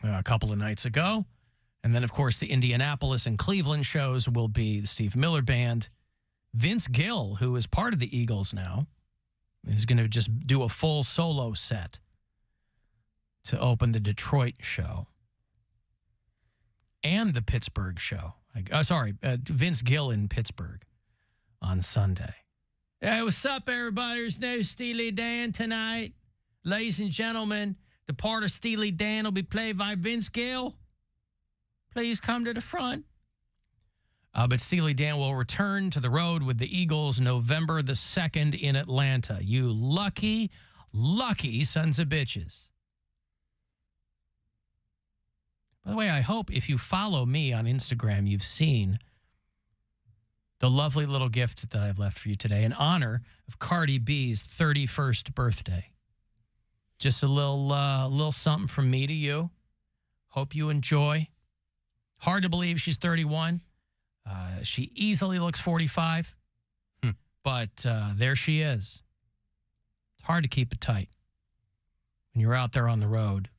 a couple of nights ago. And then, of course, the Indianapolis and Cleveland shows will be the Steve Miller Band. Vince Gill, who is part of the Eagles now, is going to just do a full solo set to open the Detroit show and the Pittsburgh show. Vince Gill in Pittsburgh on Sunday. Hey, what's up, everybody? There's no Steely Dan tonight. Ladies and gentlemen, the part of Steely Dan will be played by Vince Gill. Please come to the front. But Steely Dan will return to the road with the Eagles November the 2nd in Atlanta. You lucky, lucky sons of bitches. By the way, I hope if you follow me on Instagram, you've seen the lovely little gift that I've left for you today in honor of Cardi B's 31st birthday. Just a little something from me to you. Hope you enjoy. Hard to believe she's 31. She easily looks 45. But there she is. It's hard to keep it tight when you're out there on the road.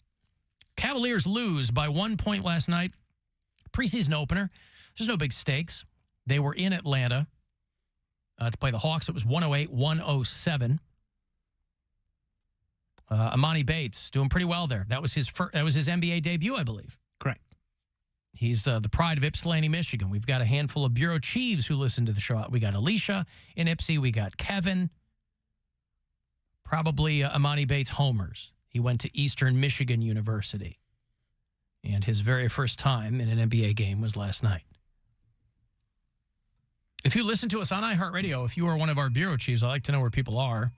Cavaliers lose by 1 point last night. Preseason opener. There's no big stakes. They were in Atlanta to play the Hawks. It was 108-107. Amani Bates doing pretty well there. That was his NBA debut, I believe. Correct. He's the pride of Ypsilanti, Michigan. We've got a handful of Bureau Chiefs who listen to the show. We got Alicia in Ypsi. We got Kevin. Probably Amani Bates homers. He went to Eastern Michigan University. And his very first time in an NBA game was last night. If you listen to us on iHeartRadio, if you are one of our Bureau Chiefs, I'd like to know where people are.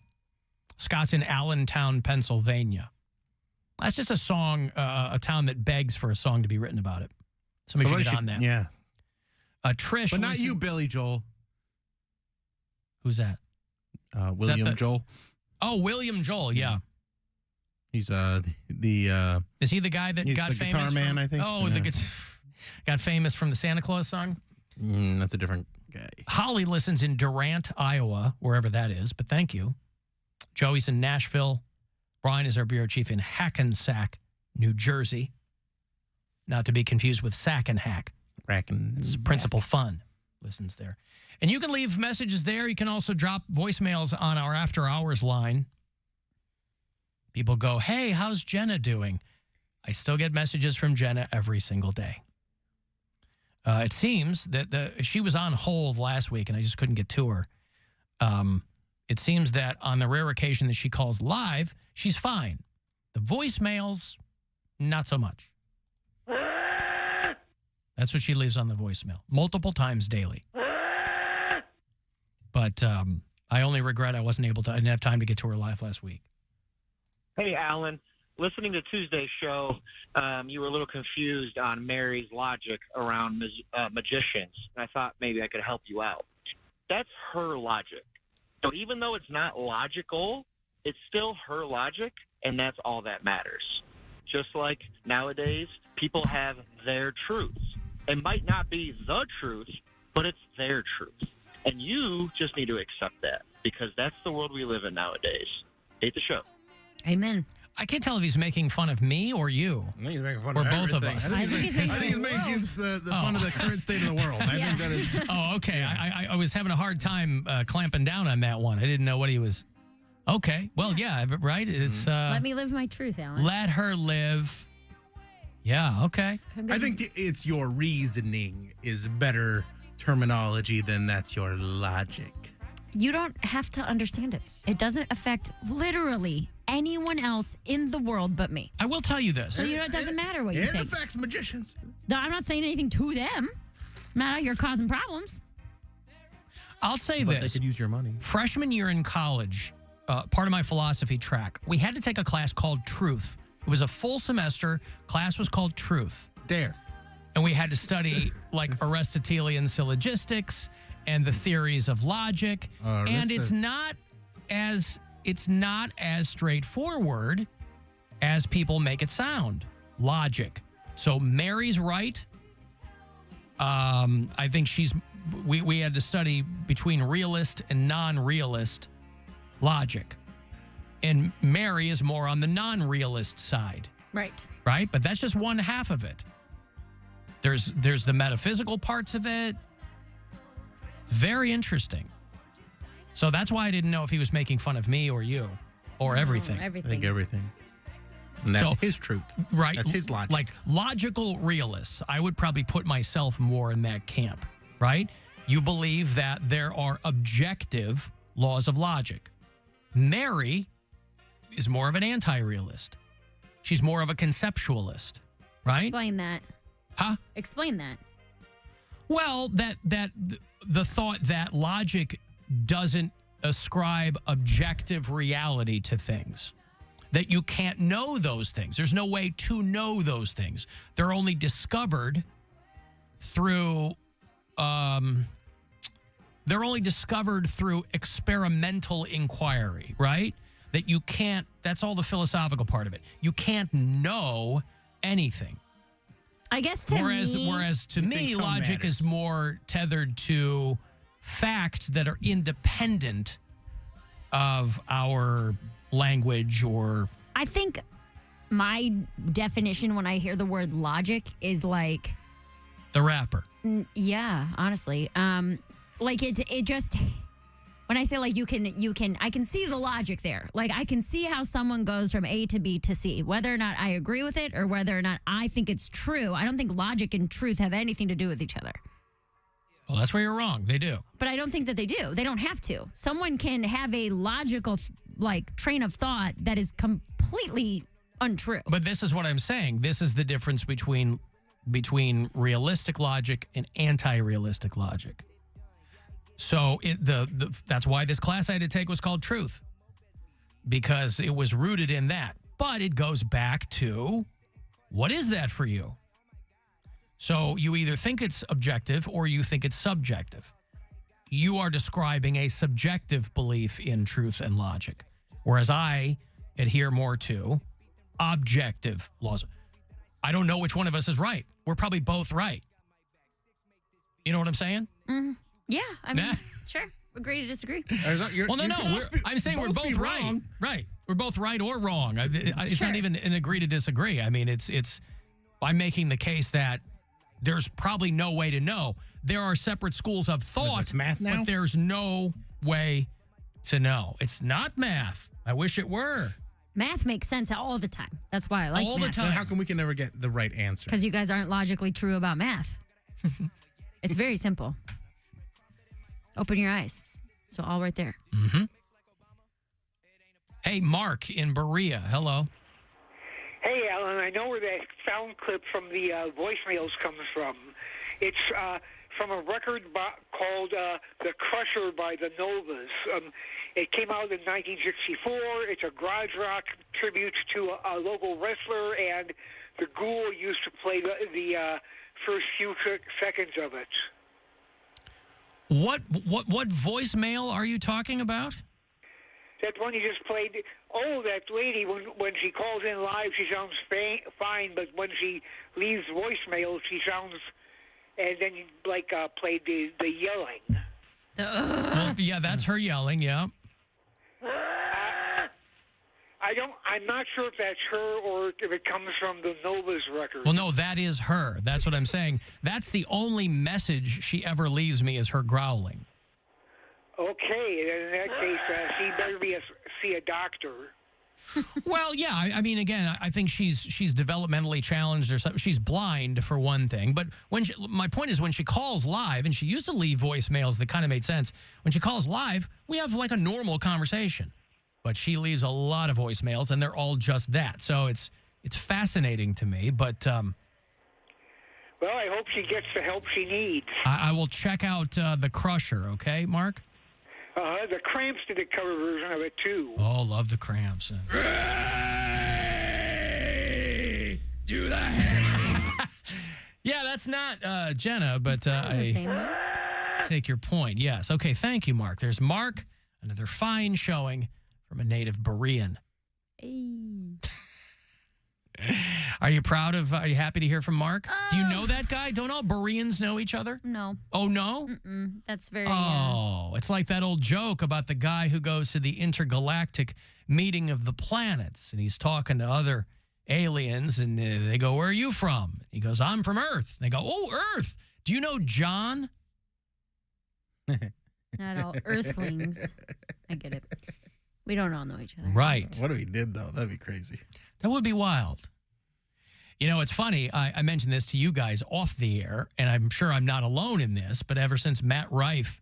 Scott's in Allentown, Pennsylvania. That's just a song, a town that begs for a song to be written about it. Somebody should get on that. Yeah. Trish. But not you, Billy Joel. Who's that? William Joel. Oh, William Joel, yeah. He's the... Is he the guy that got famous? Guitar man, I think. Oh, yeah. Got famous from the Santa Claus song? That's a different guy. Holly listens in Durant, Iowa, wherever that is, but thank you. Joey's in Nashville. Brian is our bureau chief in Hackensack, New Jersey. Not to be confused with Sack and Hack. It's Principal Fun listens there. And you can leave messages there. You can also drop voicemails on our After Hours line. People go, hey, how's Jenna doing? I still get messages from Jenna every single day. It seems that she was on hold last week, and I just couldn't get to her. It seems that on the rare occasion that she calls live, she's fine. The voicemails, not so much. That's what she leaves on the voicemail, multiple times daily. But I only regret I didn't have time to get to her live last week. Hey, Alan. Listening to Tuesday's show, you were a little confused on Mary's logic around magicians. I thought maybe I could help you out. That's her logic. So even though it's not logical, it's still her logic, and that's all that matters. Just like nowadays, people have their truths. It might not be the truth, but it's their truth. And you just need to accept that, because that's the world we live in nowadays. Hate the show. Amen. I can't tell if he's making fun of me or you. I think he's making fun or of both everything. of us. I think he's making the fun of the current state of the world. I think that is. Oh, okay. I was having a hard time clamping down on that one. I didn't know what he was. Okay. Well, yeah, right? It's let me live my truth, Alan. let her live. Yeah, okay. I think it's your reasoning is better terminology than that's your logic. You don't have to understand it. It doesn't affect literally anyone else in the world but me. I will tell you this. So it doesn't matter what you think. It affects magicians. No, I'm not saying anything to them. I'm not out here causing problems. I'll say But this. they could use your money. Freshman year in college, part of my philosophy track, we had to take a class called Truth. It was a full semester. Class was called Truth. There. And we had to study like Aristotelian syllogistics and the theories of logic. And it's not as straightforward as people make it sound. Logic. So Mary's right. I think we had to study between realist and non-realist logic. And Mary is more on the non-realist side. Right. right? But that's just one half of it. There's the metaphysical parts of it. Very interesting. So that's why I didn't know if he was making fun of me or you or everything. I Everything. think everything. And that's So- his truth. Right. That's his logic. Like logical realists, I would probably put myself more in that camp, right? You believe that there are objective laws of logic. Mary is more of an anti-realist. She's more of a conceptualist, right? Explain that. Huh? Explain that. Well, that the thought that logic doesn't ascribe objective reality to things. That you can't know those things. There's no way to know those things. They're only discovered through experimental inquiry, right? That you can't, that's all the philosophical part of it. You can't know anything. I guess to Whereas to You me, think tone logic matters. is more tethered to facts that are independent of our language or I think my definition when I hear the word logic is like, the rapper. yeah, honestly, like it just. When I say like I can see the logic there. Like I can see how someone goes from A to B to C, whether or not I agree with it or whether or not I think it's true. I don't think logic and truth have anything to do with each other. Well, that's where you're wrong. They do. But I don't think that they do. They don't have to. Someone can have a logical like train of thought that is completely untrue. But this is what I'm saying. This is the difference between realistic logic and anti-realistic logic. So that's why this class I had to take was called Truth, because it was rooted in that. But it goes back to, what is that for you? So you either think it's objective or you think it's subjective. You are describing a subjective belief in truth and logic, whereas I adhere more to objective laws. I don't know which one of us is right. We're probably both right. You know what I'm saying? Mm-hmm. Yeah, I mean, Nah. sure. Agree to disagree. Well, no. I'm saying we're both right. Wrong. Right. We're both right or wrong. It's Sure. not even an agree to disagree. I mean, it's. I'm making the case that there's probably no way to know. There are separate schools of thought, it's math now? but there's no way to know. It's not math. I wish it were. Math makes sense all the time. That's why I like All the math. time. Then how come we can never get the right answer? Because you guys aren't logically true about math. It's very simple. Open your eyes. So all right there. Mm-hmm. Hey, Mark in Berea. Hello. Hey, Alan, I know where that sound clip from the voicemails comes from. It's from a record called The Crusher by the Novas. It came out in 1964. It's a garage rock tribute to a local wrestler, and the Ghoul used to play the first few seconds of it. What voicemail are you talking about? That one you just played. Oh, that lady, when she calls in live, she sounds fine, but when she leaves voicemail, she sounds, and then you played the yelling. Well, yeah, that's her yelling, yeah. I'm not sure if that's her or if it comes from the Novas record. Well, no, that is her. That's what I'm saying. That's the only message she ever leaves me is her growling. Okay, in that case, she better see a doctor. Well, yeah, I mean, again, I think she's developmentally challenged or something. She's blind for one thing, but my point is when she calls live, and she used to leave voicemails that kind of made sense. When she calls live, we have like a normal conversation, but she leaves a lot of voicemails, and they're all just that. So it's fascinating to me, but Well, I hope she gets the help she needs. I will check out The Crusher, okay, Mark? The Cramps did a cover version of it, too. Oh, love the Cramps. Do that. Yeah, that's not Jenna, but I take your point. Yes. Okay, thank you, Mark. There's Mark, another fine showing from a native Berean. Are you happy to hear from Mark? Do you know that guy? Don't all Bereans know each other? No. Oh, no? That's very... Oh, it's like that old joke about the guy who goes to the intergalactic meeting of the planets, and he's talking to other aliens, and they go, "Where are you from?" He goes, "I'm from Earth." They go, "Oh, Earth. Do you know John?" Not all Earthlings. I get it. We don't all know each other. Right. What if he did, though? That'd be crazy. That would be wild. You know, it's funny. I mentioned this to you guys off the air, and I'm sure I'm not alone in this, but ever since Matt Rife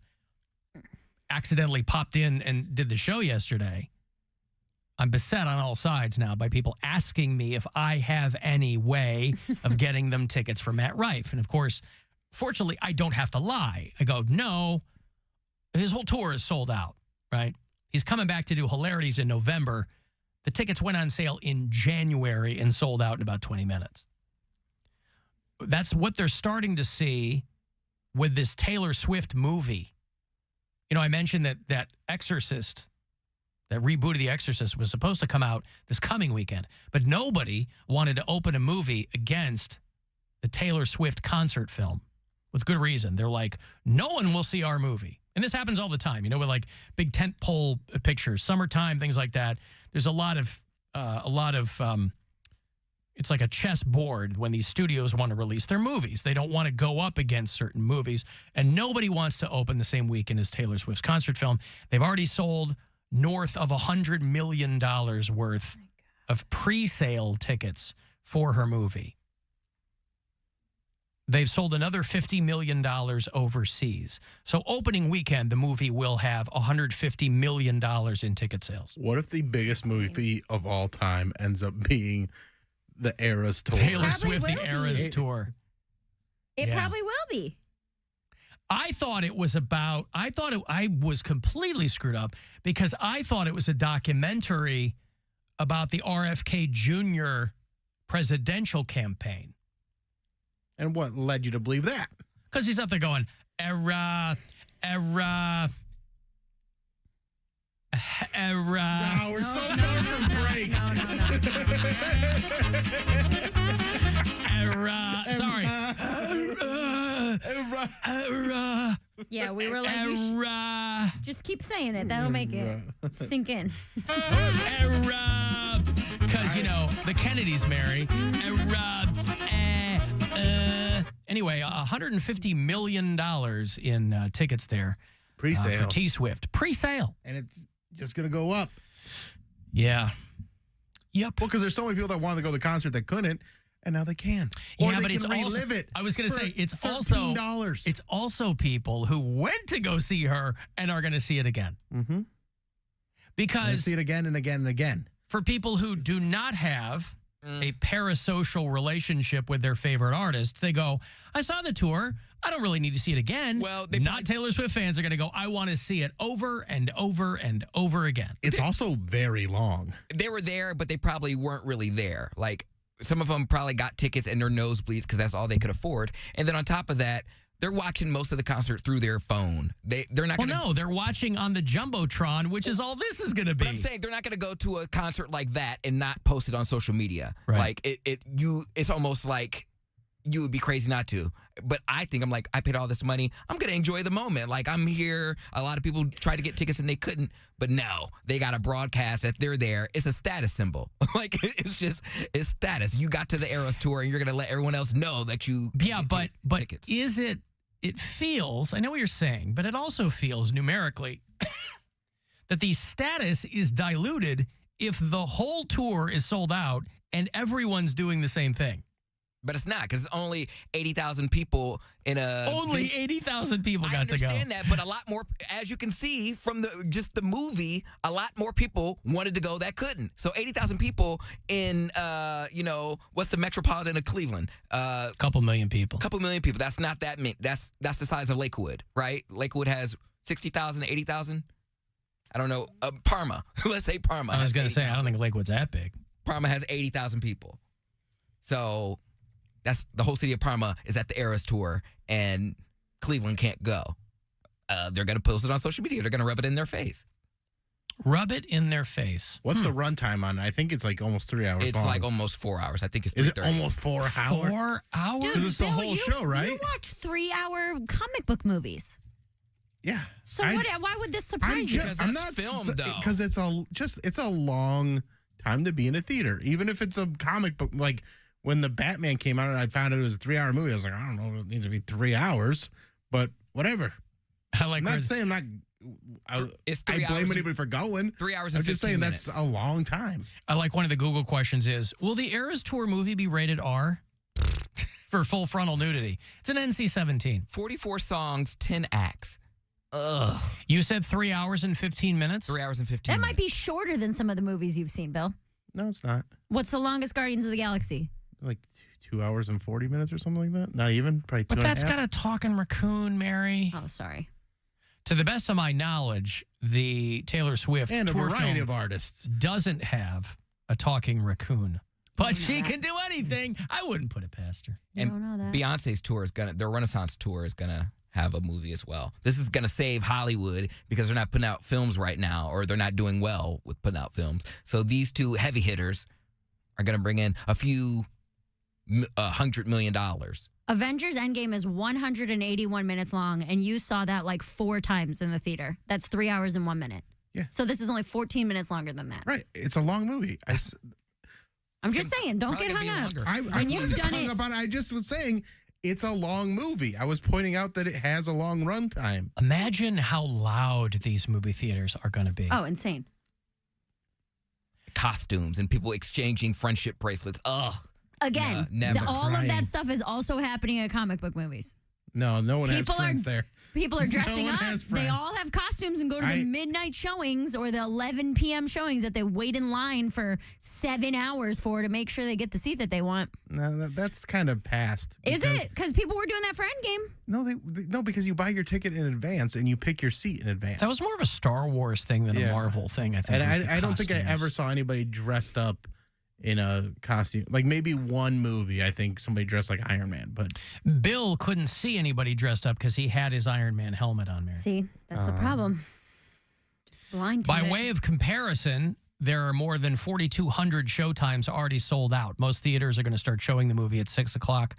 accidentally popped in and did the show yesterday, I'm beset on all sides now by people asking me if I have any way of getting them tickets for Matt Rife. And, of course, fortunately, I don't have to lie. I go, no, his whole tour is sold out, right? He's coming back to do Hilarities in November. The tickets went on sale in January and sold out in about 20 minutes. That's what they're starting to see with this Taylor Swift movie. You know, I mentioned that Exorcist, that reboot of The Exorcist was supposed to come out this coming weekend, but nobody wanted to open a movie against the Taylor Swift concert film with good reason. They're like, no one will see our movie. And this happens all the time, you know, with like big tent pole pictures, summertime, things like that. There's a lot of it's like a chessboard when these studios want to release their movies. They don't want to go up against certain movies, and nobody wants to open the same weekend as Taylor Swift's concert film. They've already sold north of $100 million worth of pre-sale tickets for her movie. They've sold another $50 million overseas. So opening weekend, the movie will have $150 million in ticket sales. What if the biggest movie of all time ends up being the Eras Tour? Taylor Probably Swift, the will Eras be. Tour. It Yeah. probably will be. I thought it was about, I was completely screwed up because I thought it was a documentary about the RFK Jr. presidential campaign. And what led you to believe that? Because he's up there going, era. Wow, we're so far from break. Sorry. Yeah, we were like, you should just keep saying it. That'll make it sink in. Because, you know, the Kennedys, Mary. Anyway, $150 million in tickets there. Pre-sale. For T-Swift. Pre-sale. And it's just going to go up. Yeah. Yep. Well, because there's so many people that wanted to go to the concert that couldn't, and now they can. Or Yeah, they but can it's also, relive it. I was going to for say, it's $13. it's also people who went to go see her and are going to see it again. Mm-hmm. Because see it again and again and again. for people who do not have a parasocial relationship with their favorite artist, they go, I saw the tour. I don't really need to see it again. Well, not Taylor Swift fans are going to go, I want to see it over and over and over again. It's also very long. They were there, but they probably weren't really there. Like, some of them probably got tickets and their nosebleeds because that's all they could afford. And then on top of that, they're watching most of the concert through their phone. They're not going to... no, they're watching on the Jumbotron, which is all this is going to be. But I'm saying they're not going to go to a concert like that and not post it on social media. Right. Like, it's almost like you would be crazy not to. But I think, I'm like, I paid all this money. I'm going to enjoy the moment. Like, I'm here. A lot of people tried to get tickets and they couldn't. But no, they got a broadcast that they're there. It's a status symbol. Like, it's status. You got to the Eras Tour and you're going to let everyone else know that you Yeah, but tickets. is it... It feels, I know what you're saying, but it also feels numerically that the status is diluted if the whole tour is sold out and everyone's doing the same thing. But it's not, because it's only 80,000 people in a... Only 80,000 people got to go. I understand that, but a lot more, as you can see from just the movie, a lot more people wanted to go that couldn't. So 80,000 people in, what's the metropolitan of Cleveland? Couple million people. Couple million people. That's not that many. That's the size of Lakewood, right? Lakewood has 60,000, 80,000. I don't know. Parma. Let's say Parma. I was going to has say, I 80,000. don't think Lakewood's that big. Parma has 80,000 people. So... that's the whole city of Parma is at the Eras Tour, and Cleveland can't go. They're going to post it on social media. They're going to rub it in their face. Rub it in their face. What's the runtime on it? I think it's like almost 3 hours It's long. like almost 4 hours. I think it's 3:30. Is it almost 4 hours? 4 hours? Dude, Because it's the Bill, whole show, right? You watch 3-hour comic book movies. Yeah. So why would this surprise you? Because it's filmed, though. Because it's a long time to be in a theater, even if it's a comic book. Like when the Batman came out and I found out it was a 3-hour movie, I was like, I don't know, it needs to be 3 hours, but whatever. I like I'm not saying I blame anybody for going. 3 hours and 15 minutes. I'm just saying that's a long time. I like one of the Google questions is, will the Eras Tour movie be rated R? For full frontal nudity. It's an NC-17. 44 songs, 10 acts. Ugh. You said 3 hours and 15 minutes? 3 hours and 15 That minutes. might be shorter than some of the movies you've seen, Bill. No, it's not. What's the longest Guardians of the Galaxy? Like 2 hours and 40 minutes or something like that. Not even. Probably 2 But and a that's half. got a talking raccoon, Mary. Oh, sorry. To the best of my knowledge, the Taylor Swift And a tour variety film of artists. doesn't have a talking raccoon. But don't know she that. can do anything. I wouldn't put it past her. You don't know that. Beyonce's tour is their Renaissance tour is gonna have a movie as well. This is gonna save Hollywood because they're not putting out films right now, or they're not doing well with putting out films. So these two heavy hitters are gonna bring in a few $100 million. Avengers Endgame is 181 minutes long, and you saw that like 4 times in the theater. That's 3 hours and 1 minute. Yeah. So this is only 14 minutes longer than that. Right. It's a long movie. I'm just saying, don't probably get gonna hung be up. longer. I When you've wasn't done hung it- up on it. I just was saying it's a long movie. I was pointing out that it has a long runtime. Imagine how loud these movie theaters are going to be. Oh, insane. Costumes and people exchanging friendship bracelets. Ugh. Again, never. all of Crying. that stuff is also happening at comic book movies. No one has People are- friends there. People are dressing one up. has They friends. all have costumes and go to the midnight showings or the 11 p.m. showings that they wait in line for 7 hours for to make sure they get the seat that they want. No, that's kind of past. Is because- it? Because people were doing that for Endgame. No, no, because you buy your ticket in advance and you pick your seat in advance. That was more of a Star Wars thing than a Yeah. Marvel thing, I think. And was the I don't think I costumes. ever saw anybody dressed up in a costume. Like maybe one movie, I think somebody dressed like Iron Man, but Bill couldn't see anybody dressed up because he had his Iron Man helmet on, Mary. See, that's the problem. Just blind to By it. way of comparison, there are more than 4,200 showtimes already sold out. Most theaters are going to start showing the movie at 6 o'clock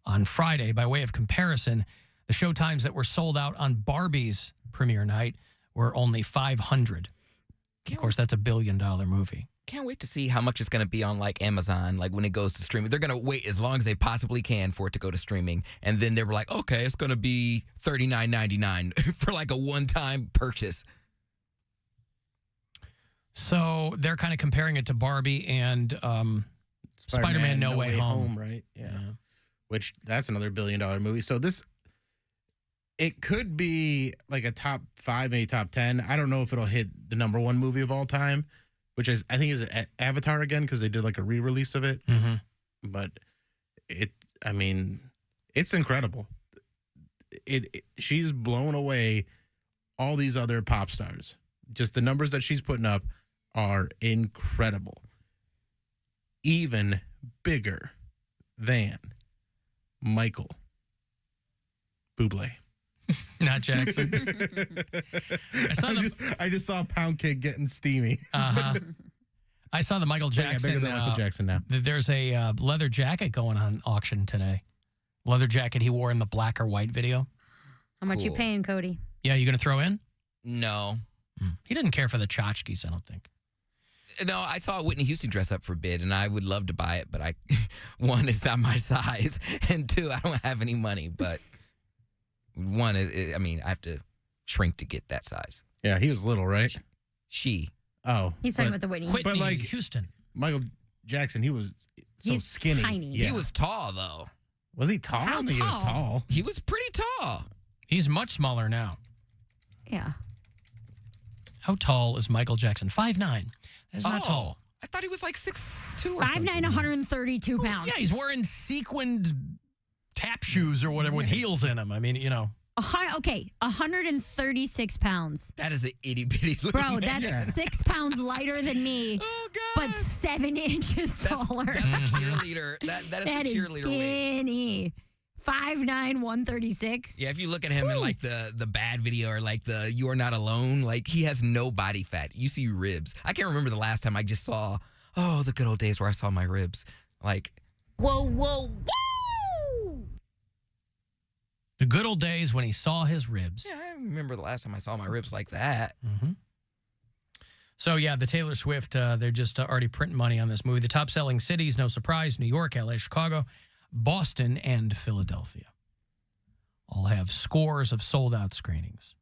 on Friday. By way of comparison, the showtimes that were sold out on Barbie's premiere night were only 500. Of course, that's a $1 billion movie. Can't wait to see how much it's going to be on like Amazon, like when it goes to streaming. They're going to wait as long as they possibly can for it to go to streaming. And then they were like, okay, it's going to be $39.99 for like a one-time purchase. So they're kind of comparing it to Barbie and Spider-Man No Way Home. right? Yeah. Which that's another $1 billion movie. So it could be like a top 5, maybe top 10. I don't know if it'll hit the #1 movie of all time, which I think is Avatar again, because they did like a re-release of it. Mm-hmm. But it's incredible. She's blown away all these other pop stars. Just the numbers that she's putting up are incredible. Even bigger than Michael Bublé. Not Jackson. I just saw Poundcake getting steamy. Uh-huh. I saw the Michael Yeah, Jackson. bigger than Michael Jackson now. There's a leather jacket going on auction today. Leather jacket he wore in the black or white video. How much you Cool. paying, Cody? Yeah, you going to throw in? No. He didn't care for the tchotchkes, I don't think. No, I saw Whitney Houston dress up for bid, and I would love to buy it, but one, it's not my size, and 2, I don't have any money. But one, I have to shrink to get that size. Yeah, he was little, right? She. Oh. He's talking but about the Whitney. Whitney like- Houston. Michael Jackson, he was so He's skinny. tiny. Yeah. He was tall, though. Was he tall? How I don't think he was tall? tall. He was pretty tall. He's much smaller now. Yeah. How tall is Michael Jackson? 5'9". That's not tall. I thought he was like 6'2" or 5'9", something. 132 pounds. Yeah, he's wearing sequined tap shoes or whatever with heels in them. I mean, you know. Okay, 136 pounds. That is an itty-bitty little Bro, man. that's 6 pounds lighter than me, Oh, God. but 7 inches taller. That's a cheerleader. That is That a is cheerleader weight. skinny. 5'9", 136. Yeah, if you look at him in like the bad video or like the You Are Not Alone, like he has no body fat. You see ribs. I can't remember the last time I just saw, the good old days where I saw my ribs. Like, Whoa, whoa, whoa! The good old days when he saw his ribs. yeah, I remember the last time I saw my ribs like that. Mm-hmm. So, yeah, the Taylor Swift, they're just already printing money on this movie. The top-selling cities, no surprise, New York, L.A., Chicago, Boston, and Philadelphia all have scores of sold-out screenings.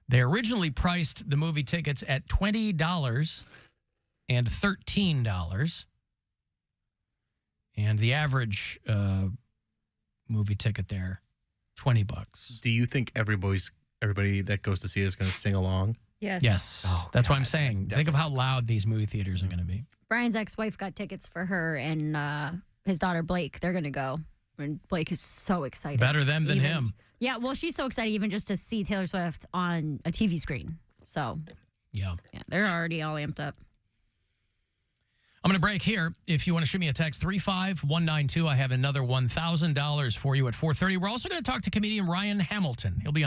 They originally priced the movie tickets at $20 and $13, and the average movie ticket there, $20. Do you think everybody that goes to see it is going to sing along? Yes. Yes. Oh, That's what God, I'm saying. definitely. Think of how loud these movie theaters are going to be. Brian's ex-wife got tickets for her and his daughter Blake. They're going to go. And Blake is so excited. Better them than Even- him. Yeah, well, she's so excited even just to see Taylor Swift on a TV screen. So, Yeah. yeah, they're already all amped up. I'm going to break here. If you want to shoot me a text, 35192, I have another $1,000 for you at 4:30. We're also going to talk to comedian Ryan Hamilton. He'll be